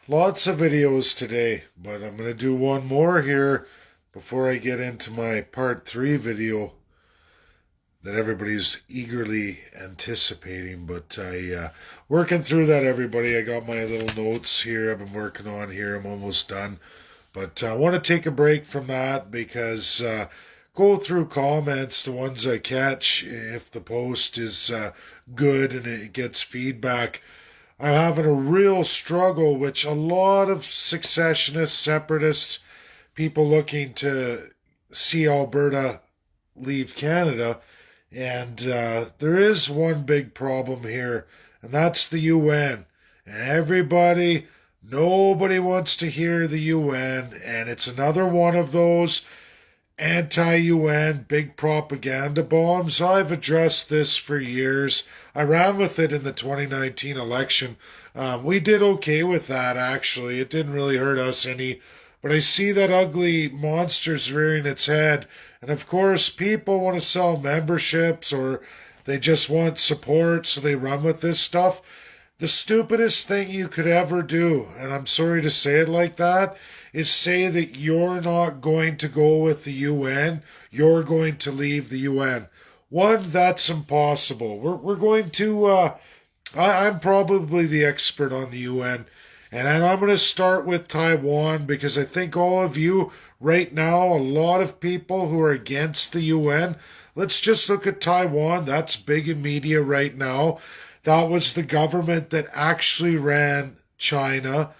Lots of videos today, but I'm going to do one more here before I get into my part 3 video that everybody's eagerly anticipating. But working through that, everybody. I got my little notes here I've been working on here. I'm almost done. But I want to take a break from that because go through comments, the ones I catch, if the post is good and it gets feedback. I'm having a real struggle, which a lot of secessionists, separatists, people looking to see Alberta leave Canada. And there is one big problem here, and that's the UN. And nobody wants to hear the UN, and it's another one of those anti-UN big propaganda bombs. I've addressed this for years. I ran with it in the 2019 election. We did okay with that, actually. It didn't really hurt us any. But I see that ugly monster's rearing its head. And of course, people want to sell memberships or they just want support, so they run with this stuff. The stupidest thing you could ever do, and I'm sorry to say it like that, is say that you're not going to go with the UN, you're going to leave the UN. One, that's impossible. We're going to, I'm probably the expert on the UN, and I'm going to start with Taiwan because I think all of you right now, a lot of people who are against the UN, let's just look at Taiwan. That's big in media right now. That was the government that actually ran China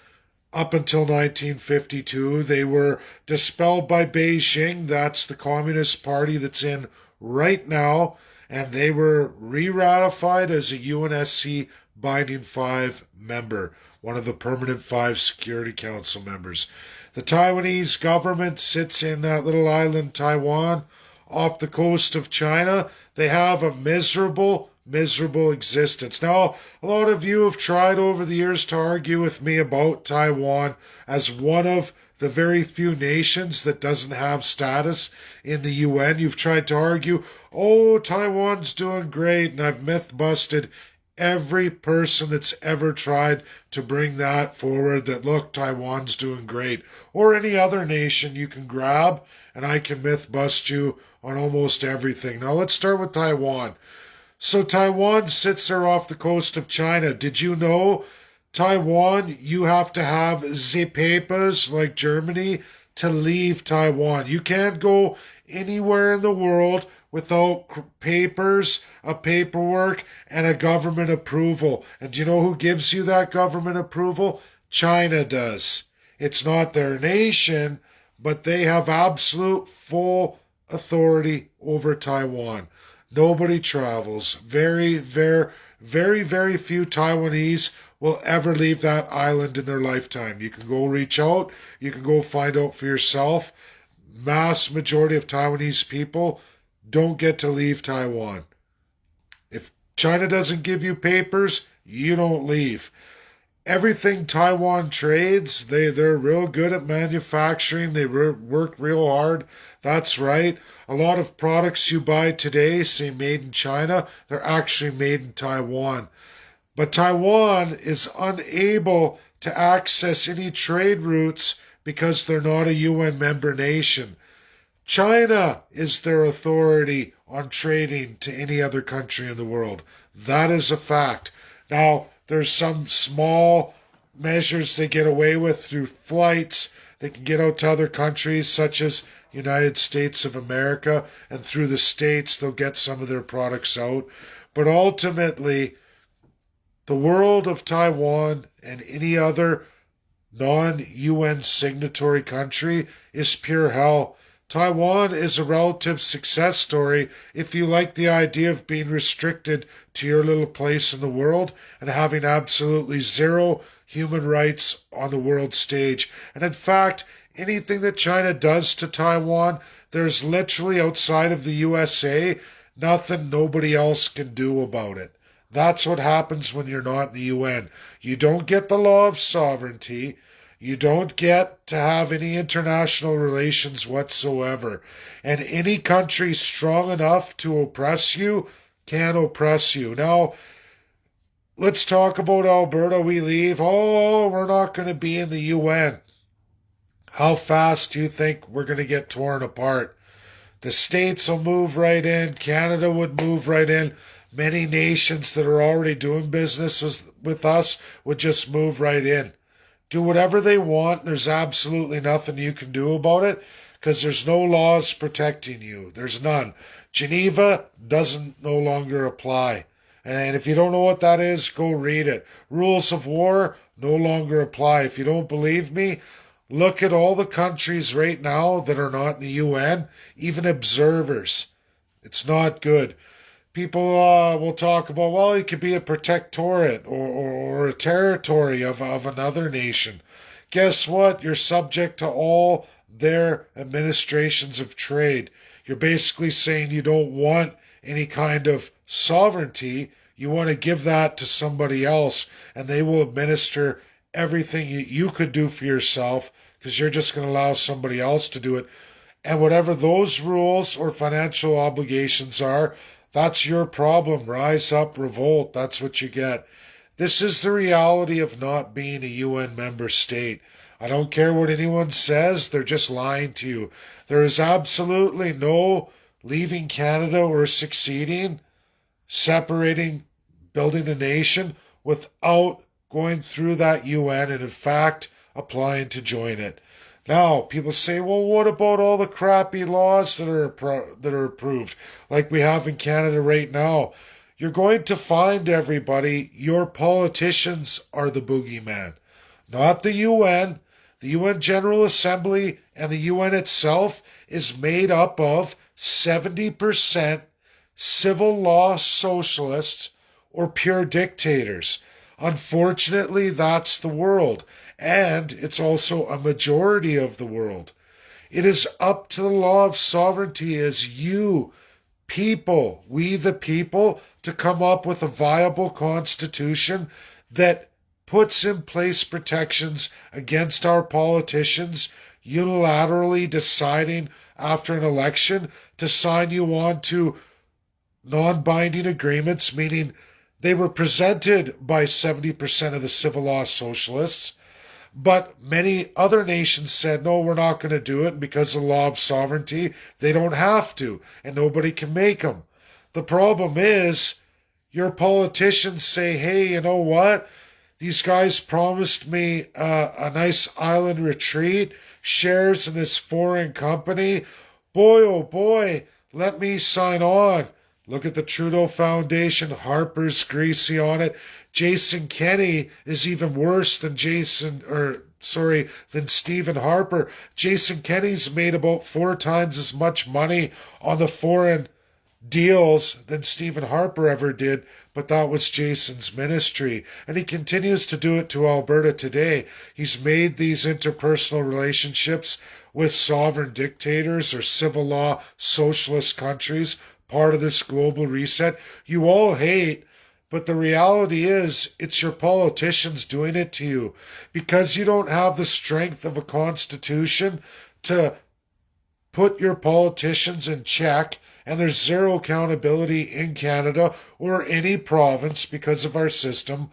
up until 1952. They were dispelled by Beijing. That's the Communist Party that's in right now. And they were re-ratified as a UNSC Binding 5 member, one of the permanent 5 Security Council members. The Taiwanese government sits in that little island, Taiwan, off the coast of China. They have a miserable existence. Now, a lot of you have tried over the years to argue with me about Taiwan as one of the very few nations that doesn't have status in the UN. You've tried to argue, oh, Taiwan's doing great, and I've myth busted every person that's ever tried to bring that forward, that look, Taiwan's doing great. Or any other nation you can grab, and I can myth bust you on almost everything. Now, let's start with Taiwan. So Taiwan sits there off the coast of China. Did you know Taiwan, you have to have the papers like Germany to leave Taiwan. You can't go anywhere in the world without papers, a paperwork, and a government approval. And do you know who gives you that government approval? China does. It's not their nation, but they have absolute full authority over Taiwan. Nobody travels. Very few Taiwanese will ever leave that island in their lifetime. You can go reach out. You can go find out for yourself. Mass majority of Taiwanese people don't get to leave Taiwan. If China doesn't give you papers, you don't leave. Everything Taiwan trades, they're real good at manufacturing. They work real hard. That's right. A lot of products you buy today say made in China. They're actually made in Taiwan. But Taiwan is unable to access any trade routes because they're not a UN member nation. China is their authority on trading to any other country in the world. That is a fact. Now, there's some small measures they get away with through flights. They can get out to other countries such as United States of America, and through the States they'll get some of their products out. But ultimately, the world of Taiwan and any other non-UN signatory country is pure hell. Taiwan is a relative success story if you like the idea of being restricted to your little place in the world and having absolutely zero human rights on the world stage. And in fact, anything that China does to Taiwan, there's literally outside of the USA, nothing nobody else can do about it. That's what happens when you're not in the UN. You don't get the law of sovereignty. You don't get to have any international relations whatsoever. And any country strong enough to oppress you can oppress you. Now, Let's talk about Alberta. We leave. Oh, we're not going to be in the UN. How fast do you think we're going to get torn apart? The states will move right in. Canada would move right in. Many nations that are already doing business with us would just move right in. Do whatever they want. There's absolutely nothing you can do about it because there's no laws protecting you. There's none. Geneva doesn't no longer apply. And if you don't know what that is, go read it. Rules of war no longer apply. If you don't believe me, look at all the countries right now that are not in the UN, even observers. It's not good. People will talk about, well, it could be a protectorate or a territory of another nation. Guess what? You're subject to all their administrations of trade. You're basically saying you don't want any kind of sovereignty. You want to give that to somebody else, and they will administer everything you could do for yourself because you're just going to allow somebody else to do it. And whatever those rules or financial obligations are, that's your problem. Rise up, revolt. That's what you get. This is the reality of not being a UN member state. I don't care what anyone says, they're just lying to you. There is absolutely no leaving Canada or succeeding, separating, building a nation without going through that UN and, in fact, applying to join it. Now, people say, well, what about all the crappy laws that are approved, like we have in Canada right now? You're going to find, everybody, your politicians are the boogeyman, not the UN. The UN General Assembly and the UN itself is made up of 70% civil law socialists or pure dictators. Unfortunately, that's the world. And it's also a majority of the world. It is up to the law of sovereignty as you people, we the people, to come up with a viable constitution that puts in place protections against our politicians unilaterally deciding after an election to sign you on to non-binding agreements, meaning they were presented by 70% of the civil law socialists. But many other nations said, no, we're not going to do it. And because of the law of sovereignty, they don't have to, and nobody can make them. The problem is, your politicians say, hey, you know what? These guys promised me a nice island retreat, shares in this foreign company. Boy, oh boy, let me sign on. Look at the Trudeau Foundation. Harper's greasy on it. Jason Kenney is even worse than than Stephen Harper. Jason Kenney's made about 4 times as much money on the foreign deals than Stephen Harper ever did, but that was Jason's ministry. And he continues to do it to Alberta today. He's made these interpersonal relationships with sovereign dictators or civil law socialist countries part of this global reset you all hate, but the reality is it's your politicians doing it to you because you don't have the strength of a constitution to put your politicians in check, and there's zero accountability in Canada or any province because of our system.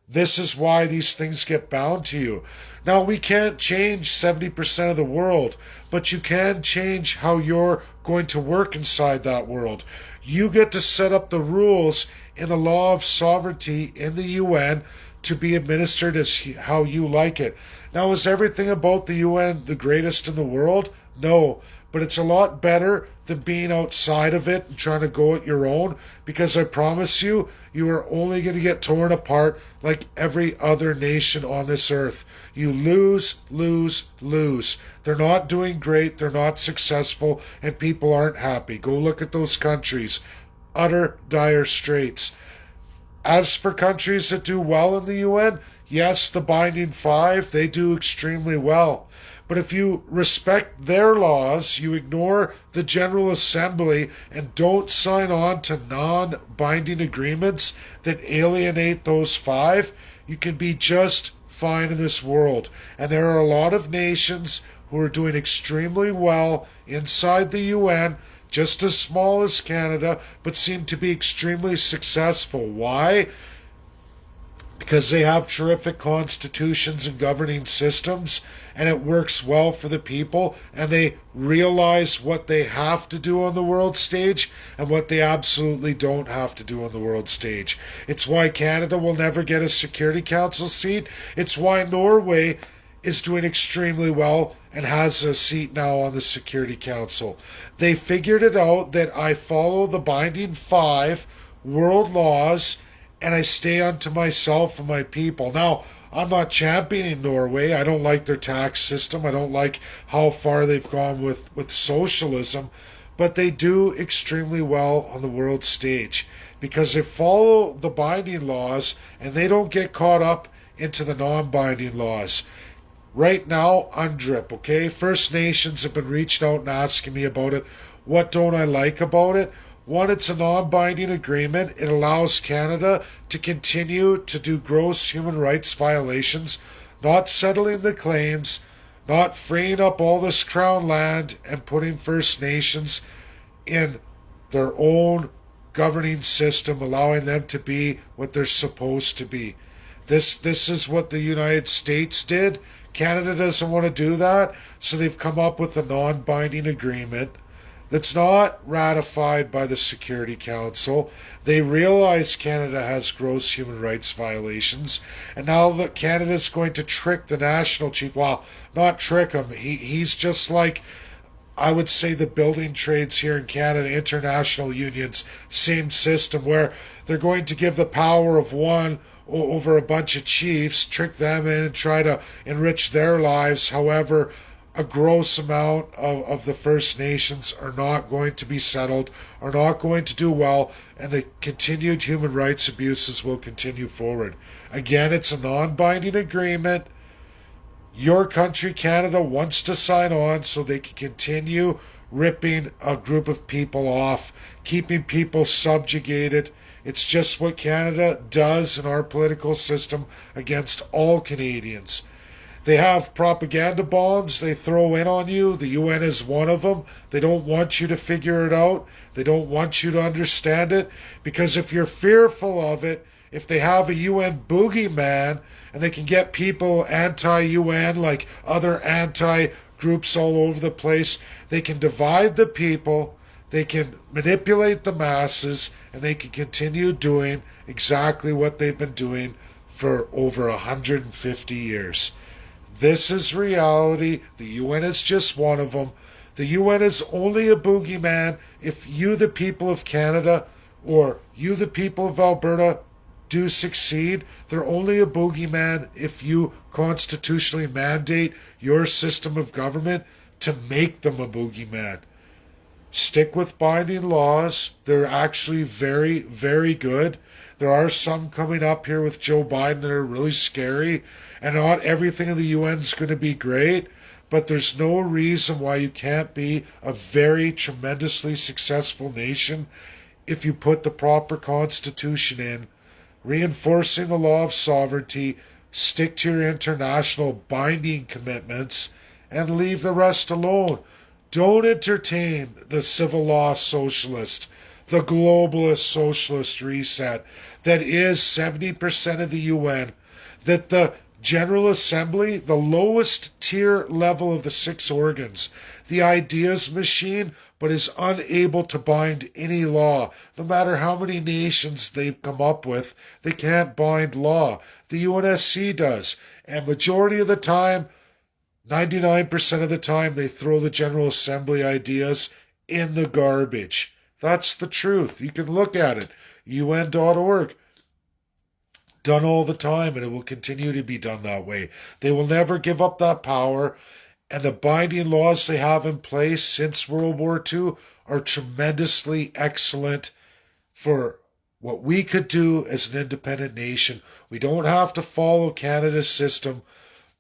This is why these things get bound to you. Now, we can't change 70% of the world, but you can change how you're going to work inside that world. You get to set up the rules in the law of sovereignty in the UN to be administered as how you like it. Now, is everything about the UN the greatest in the world? No, but it's a lot better than being outside of it and trying to go it your own, because I promise you, you are only going to get torn apart like every other nation on this earth. You lose, lose, lose. They're not doing great, they're not successful, and people aren't happy. Go look at those countries. Utter dire straits. As for countries that do well in the UN, yes, the Binding Five, they do extremely well. But if you respect their laws, you ignore the General Assembly and don't sign on to non-binding agreements that alienate those 5, you can be just fine in this world. And there are a lot of nations who are doing extremely well inside the UN, just as small as Canada, but seem to be extremely successful. Why? because they have terrific constitutions and governing systems, and it works well for the people, and they realize what they have to do on the world stage and what they absolutely don't have to do on the world stage. It's why Canada will never get a Security Council seat. It's why Norway is doing extremely well and has a seat now on the Security Council. They figured it out that I follow the binding 5 world laws and I stay unto myself and my people. Now, I'm not championing Norway. I don't like their tax system. I don't like how far they've gone with socialism. But they do extremely well on the world stage because they follow the binding laws and they don't get caught up into the non-binding laws. Right now, UNDRIP, okay? First Nations have been reaching out and asking me about it. What don't I like about it? One, it's a non-binding agreement. It allows Canada to continue to do gross human rights violations, not settling the claims, not freeing up all this crown land and putting First Nations in their own governing system, allowing them to be what they're supposed to be. This is what the United States did. Canada doesn't want to do that, so they've come up with a non-binding agreement that's not ratified by the Security Council. They realize Canada has gross human rights violations, and now that Canada's going to trick the national chief, well, not trick him, he's just like, I would say, the building trades here in Canada, international unions, same system, where they're going to give the power of one over a bunch of chiefs, trick them in and try to enrich their lives. However, a gross amount of the First Nations are not going to be settled, are not going to do well, and the continued human rights abuses will continue forward. Again, it's a non-binding agreement. Your country, Canada, wants to sign on so they can continue ripping a group of people off, keeping people subjugated. It's just what Canada does in our political system against all Canadians. They have propaganda bombs they throw in on you. The UN is one of them. They don't want you to figure it out. They don't want you to understand it. Because if you're fearful of it, if they have a UN boogeyman and they can get people anti-UN like other anti-groups all over the place, they can divide the people, they can manipulate the masses, and they can continue doing exactly what they've been doing for over 150 years. This is reality. The UN is just one of them. The UN is only a boogeyman if you, the people of Canada, or you, the people of Alberta, do succeed. They're only a boogeyman if you constitutionally mandate your system of government to make them a boogeyman. Stick with binding laws. They're actually very, very good. There are some coming up here with Joe Biden that are really scary, and not everything in the UN is going to be great, but there's no reason why you can't be a very tremendously successful nation if you put the proper constitution in, reinforcing the law of sovereignty, stick to your international binding commitments, and leave the rest alone. Don't entertain the civil law socialist, the globalist socialist reset that is 70% of the UN, that the General Assembly, the lowest tier level of the 6 organs, the ideas machine, but is unable to bind any law. No matter how many nations they come up with, they can't bind law. The UNSC does. And majority of the time, 99% of the time, they throw the General Assembly ideas in the garbage. That's the truth. You can look at it. UN.org. Done all the time, and it will continue to be done that way. They will never give up that power, and the binding laws they have in place since World War II are tremendously excellent for what we could do as an independent nation. We don't have to follow Canada's system.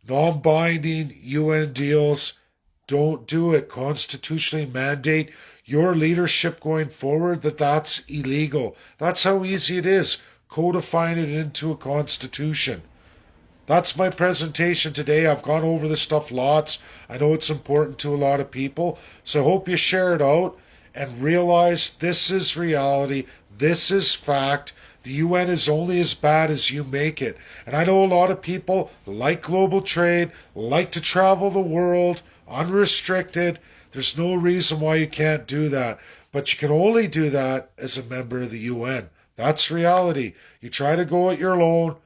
Non-binding UN deals, don't do it. Constitutionally mandate your leadership going forward that's illegal. That's how easy it is. Codifying it into a constitution. That's my presentation today. I've gone over this stuff lots. I know it's important to a lot of people. So I hope you share it out and realize this is reality. This is fact. The UN is only as bad as you make it. And I know a lot of people like global trade, like to travel the world unrestricted. There's no reason why you can't do that. But you can only do that as a member of the UN. That's reality. You try to go it your alone,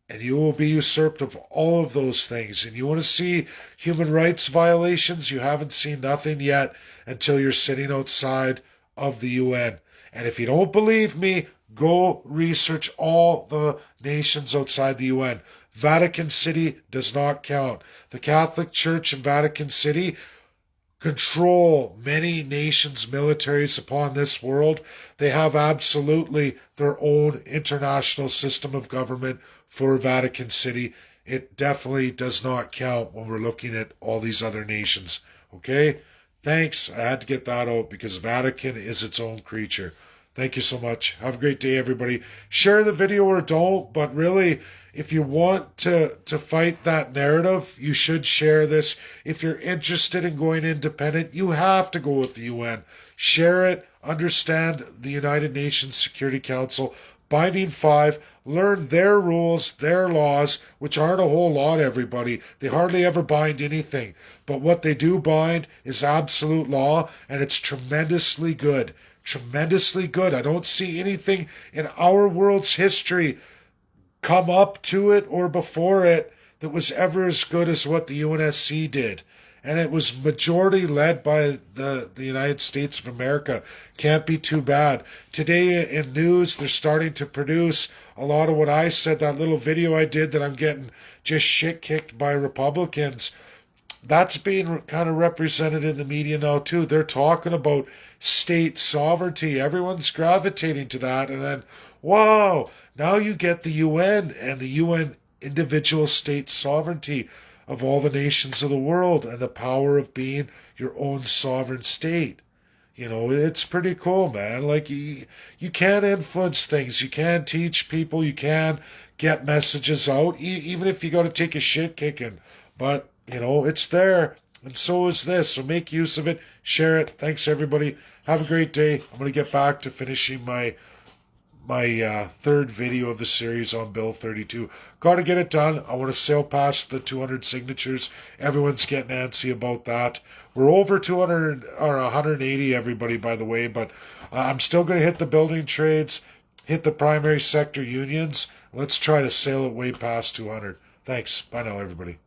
and you will be usurped of all of those things. And you want to see human rights violations? You haven't seen nothing yet until you're sitting outside of the UN. And if you don't believe me, go research all the nations outside the UN. Vatican City does not count. The Catholic Church in Vatican City control many nations' militaries upon this world. They have absolutely their own international system of government for Vatican City. It definitely does not count when we're looking at all these other nations. Okay? Thanks. I had to get that out because Vatican is its own creature. Thank you so much. Have a great day, everybody. Share the video or don't, but really, if you want to fight that narrative, you should share this. If you're interested in going independent, you have to go with the UN. Share it. Understand the United Nations Security Council. Binding 5. Learn their rules, their laws, which aren't a whole lot, everybody. They hardly ever bind anything. But what they do bind is absolute law, and it's tremendously good. Tremendously good. I don't see anything in our world's history come up to it or before it that was ever as good as what the UNSC did. And it was majority led by the United States of America. Can't be too bad. Today in news, they're starting to produce a lot of what I said, that little video I did that I'm getting just shit kicked by Republicans. That's being kind of represented in the media now too. They're talking about state sovereignty. Everyone's gravitating to that. And then, wow, now you get the UN and the UN individual state sovereignty of all the nations of the world and the power of being your own sovereign state. You know, it's pretty cool, man. Like, you can influence things. You can teach people. You can get messages out, even if you got to take a shit kicking. But, you know, it's there. And so is this. So make use of it. Share it. Thanks, everybody. Have a great day. I'm going to get back to finishing my third video of the series on Bill 32. Got to get it done. I want to sail past the 200 signatures. Everyone's getting antsy about that. We're over 200 or 180, everybody, by the way, but I'm still going to hit the building trades, hit the primary sector unions. Let's try to sail it way past 200. Thanks. Bye now, everybody.